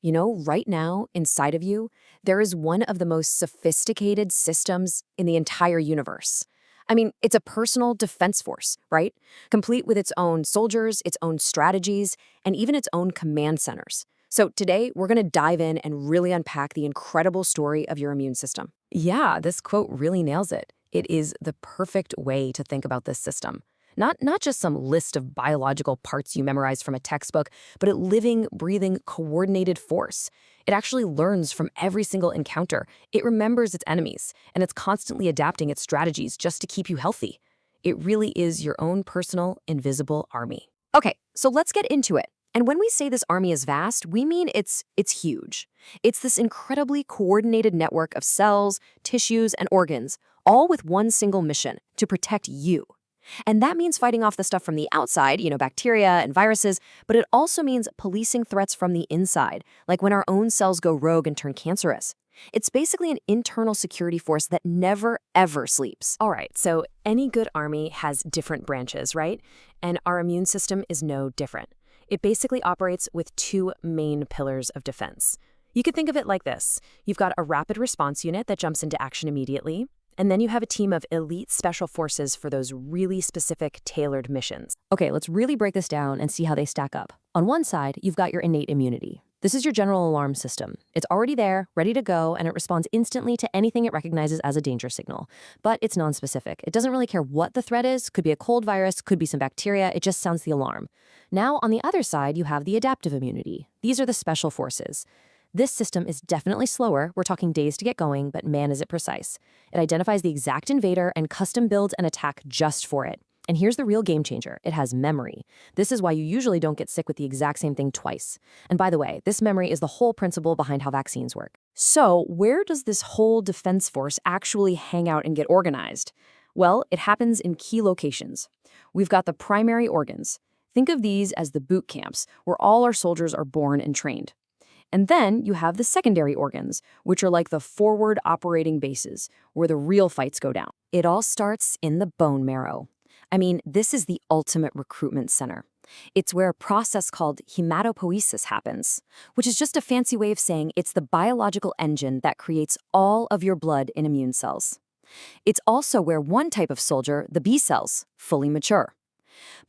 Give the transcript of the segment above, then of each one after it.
You know, right now, inside of you, there is one of the most sophisticated systems in the entire universe. I mean, it's a personal defense force, right? Complete with its own soldiers, its own strategies, and even its own command centers. So today, we're going to dive in and really unpack the incredible story of your immune system. Yeah, this quote really nails it. It is the perfect way to think about this system. Not just some list of biological parts you memorized from a textbook, but a living, breathing, coordinated force. It actually learns from every single encounter. It remembers its enemies, and it's constantly adapting its strategies just to keep you healthy. It really is your own personal, invisible army. Okay, so let's get into it. And when we say this army is vast, we mean it's huge. It's this incredibly coordinated network of cells, tissues, and organs, all with one single mission: to protect you. And that means fighting off the stuff from the outside, bacteria and viruses, but it also means policing threats from the inside, like when our own cells go rogue and turn cancerous. It's basically an internal security force that never, ever sleeps. All right, so any good army has different branches, right? And our immune system is no different. It basically operates with two main pillars of defense. You could think of it like this. You've got a rapid response unit that jumps into action immediately. And then you have a team of elite special forces for those really specific, tailored missions. Okay, let's really break this down and see how they stack up. On one side, you've got your innate immunity. This is your general alarm system. It's already there, ready to go, and it responds instantly to anything it recognizes as a danger signal. But it's nonspecific. It doesn't really care what the threat is. Could be a cold virus, could be some bacteria. It just sounds the alarm. Now, on the other side, you have the adaptive immunity. These are the special forces. This system is definitely slower. We're talking days to get going, but man, is it precise. It identifies the exact invader and custom builds an attack just for it. And here's the real game changer. It has memory. This is why you usually don't get sick with the exact same thing twice. And by the way, this memory is the whole principle behind how vaccines work. So where does this whole defense force actually hang out and get organized? Well, it happens in key locations. We've got the primary organs. Think of these as the boot camps, where all our soldiers are born and trained. And then you have the secondary organs, which are like the forward operating bases, where the real fights go down. It all starts in the bone marrow. I mean, this is the ultimate recruitment center. It's where a process called hematopoiesis happens, which is just a fancy way of saying it's the biological engine that creates all of your blood in immune cells. It's also where one type of soldier, the B cells, fully mature.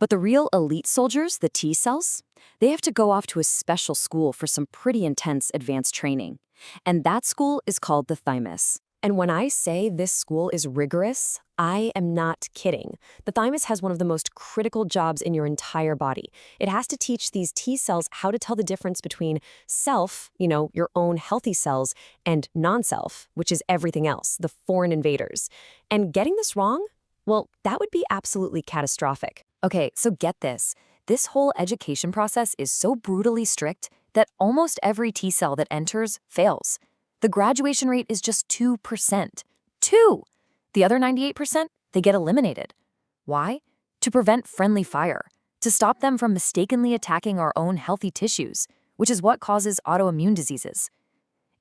But the real elite soldiers, the T cells, they have to go off to a special school for some pretty intense advanced training. And that school is called the thymus. And when I say this school is rigorous, I am not kidding. The thymus has one of the most critical jobs in your entire body. It has to teach these T cells how to tell the difference between self, your own healthy cells, and non-self, which is everything else, the foreign invaders. And getting this wrong? Well, that would be absolutely catastrophic. Okay, so get this. This whole education process is so brutally strict that almost every T cell that enters fails. The graduation rate is just 2%. 2! The other 98%, they get eliminated. Why? To prevent friendly fire, to stop them from mistakenly attacking our own healthy tissues, which is what causes autoimmune diseases.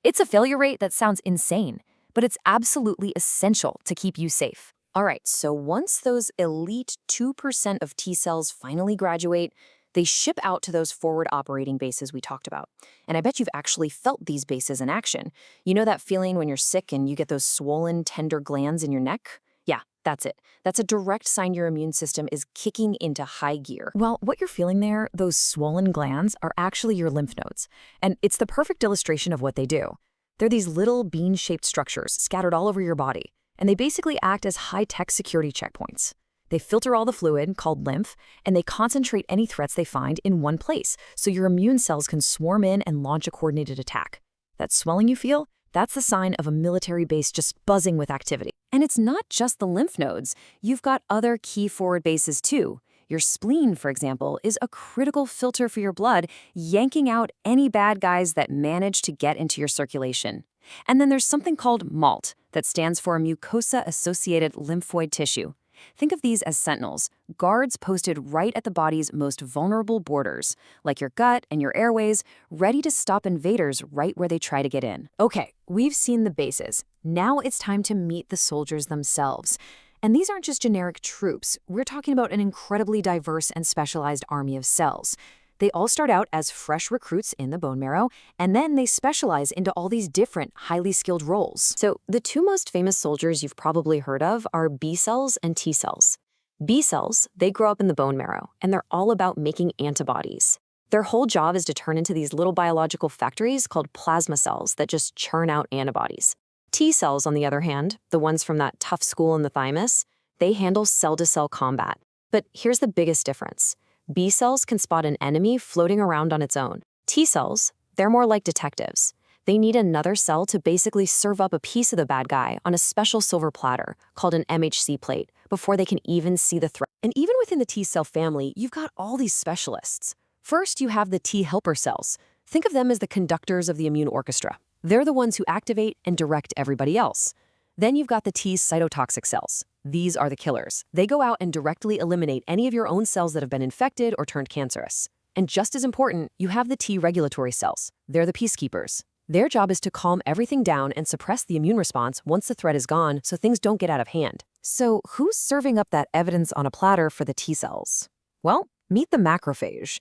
It's a failure rate that sounds insane, but it's absolutely essential to keep you safe. All right, so once those elite 2% of T cells finally graduate, they ship out to those forward operating bases we talked about. And I bet you've actually felt these bases in action. You know that feeling when you're sick and you get those swollen, tender glands in your neck? Yeah, that's it. That's a direct sign your immune system is kicking into high gear. Well, what you're feeling there, those swollen glands, are actually your lymph nodes. And it's the perfect illustration of what they do. They're these little bean-shaped structures scattered all over your body. And they basically act as high-tech security checkpoints. They filter all the fluid, called lymph, and they concentrate any threats they find in one place, so your immune cells can swarm in and launch a coordinated attack. That swelling you feel? That's the sign of a military base just buzzing with activity. And it's not just the lymph nodes. You've got other key forward bases too. Your spleen, for example, is a critical filter for your blood, yanking out any bad guys that manage to get into your circulation. And then there's something called MALT, that stands for mucosa-associated lymphoid tissue. Think of these as sentinels, guards posted right at the body's most vulnerable borders, like your gut and your airways, ready to stop invaders right where they try to get in. Okay, we've seen the bases. Now it's time to meet the soldiers themselves. And these aren't just generic troops. We're talking about an incredibly diverse and specialized army of cells. They all start out as fresh recruits in the bone marrow, and then they specialize into all these different, highly skilled roles. So the two most famous soldiers you've probably heard of are B cells and T cells. B cells, they grow up in the bone marrow, and they're all about making antibodies. Their whole job is to turn into these little biological factories called plasma cells that just churn out antibodies. T cells, on the other hand, the ones from that tough school in the thymus, they handle cell-to-cell combat. But here's the biggest difference. B cells can spot an enemy floating around on its own. T cells, they're more like detectives. They need another cell to basically serve up a piece of the bad guy on a special silver platter called an MHC plate before they can even see the threat. And even within the T cell family, you've got all these specialists. First, you have the T helper cells. Think of them as the conductors of the immune orchestra. They're the ones who activate and direct everybody else. Then you've got the T cytotoxic cells. These are the killers. They go out and directly eliminate any of your own cells that have been infected or turned cancerous. And just as important, you have the T regulatory cells. They're the peacekeepers. Their job is to calm everything down and suppress the immune response once the threat is gone so things don't get out of hand. So who's serving up that evidence on a platter for the T cells? Well, meet the macrophage.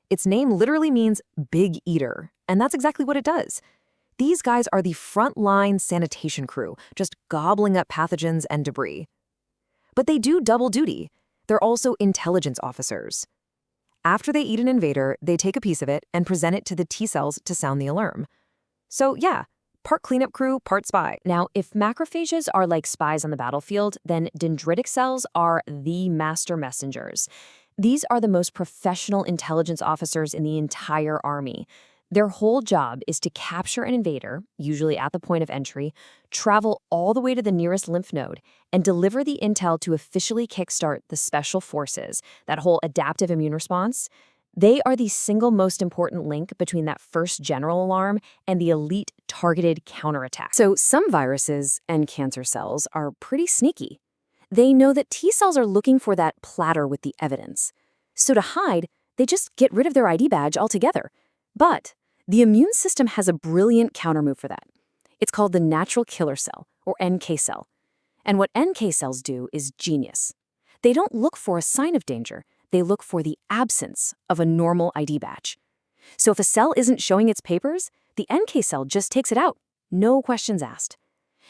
Its name literally means big eater, and that's exactly what it does. These guys are the frontline sanitation crew, just gobbling up pathogens and debris. But they do double duty. They're also intelligence officers. After they eat an invader, they take a piece of it and present it to the T cells to sound the alarm. So yeah, part cleanup crew, part spy. Now, if macrophages are like spies on the battlefield, then dendritic cells are the master messengers. These are the most professional intelligence officers in the entire army. Their whole job is to capture an invader, usually at the point of entry, travel all the way to the nearest lymph node, and deliver the intel to officially kickstart the special forces, that whole adaptive immune response. They are the single most important link between that first general alarm and the elite targeted counterattack. So some viruses and cancer cells are pretty sneaky. They know that T cells are looking for that platter with the evidence. So to hide, they just get rid of their ID badge altogether. But the immune system has a brilliant countermove for that. It's called the natural killer cell, or NK cell. And what NK cells do is genius. They don't look for a sign of danger. They look for the absence of a normal ID badge. So if a cell isn't showing its papers, the NK cell just takes it out. No questions asked.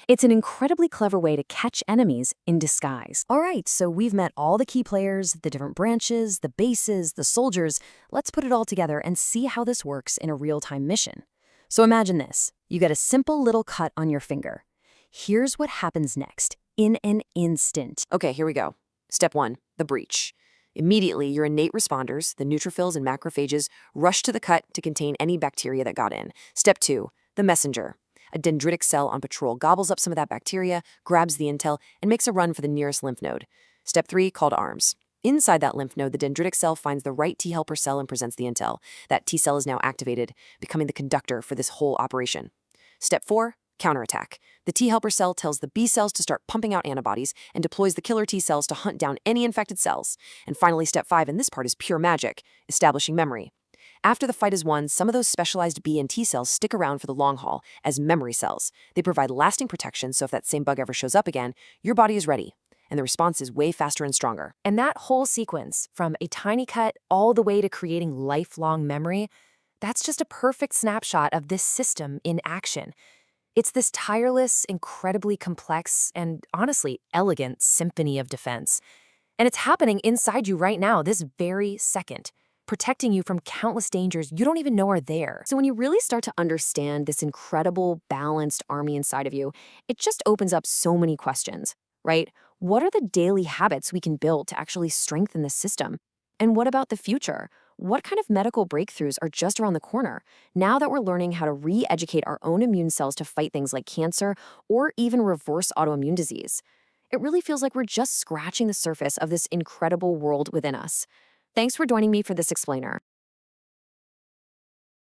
It's an incredibly clever way to catch enemies in disguise. All right, so we've met all the key players, the different branches, the bases, the soldiers. Let's put it all together and see how this works in a real-time mission. So imagine this. You get a simple little cut on your finger. Here's what happens next, in an instant. Okay, here we go. Step 1, the breach. Immediately, your innate responders, the neutrophils and macrophages, rush to the cut to contain any bacteria that got in. Step 2, the messenger. A dendritic cell on patrol gobbles up some of that bacteria, grabs the intel, and makes a run for the nearest lymph node. Step 3, call to arms. Inside that lymph node, the dendritic cell finds the right T helper cell and presents the intel. That T cell is now activated, becoming the conductor for this whole operation. Step 4, counterattack. The T helper cell tells the B cells to start pumping out antibodies and deploys the killer T cells to hunt down any infected cells. And finally, step 5, and this part is pure magic, establishing memory. After the fight is won, some of those specialized B and T cells stick around for the long haul as memory cells. They provide lasting protection, so if that same bug ever shows up again, your body is ready, and the response is way faster and stronger. And that whole sequence, from a tiny cut all the way to creating lifelong memory, that's just a perfect snapshot of this system in action. It's this tireless, incredibly complex, and honestly elegant symphony of defense. And it's happening inside you right now, this very second, protecting you from countless dangers you don't even know are there. So when you really start to understand this incredible, balanced army inside of you, it just opens up so many questions, right? What are the daily habits we can build to actually strengthen the system? And what about the future? What kind of medical breakthroughs are just around the corner now that we're learning how to re-educate our own immune cells to fight things like cancer or even reverse autoimmune disease? It really feels like we're just scratching the surface of this incredible world within us. Thanks for joining me for this explainer.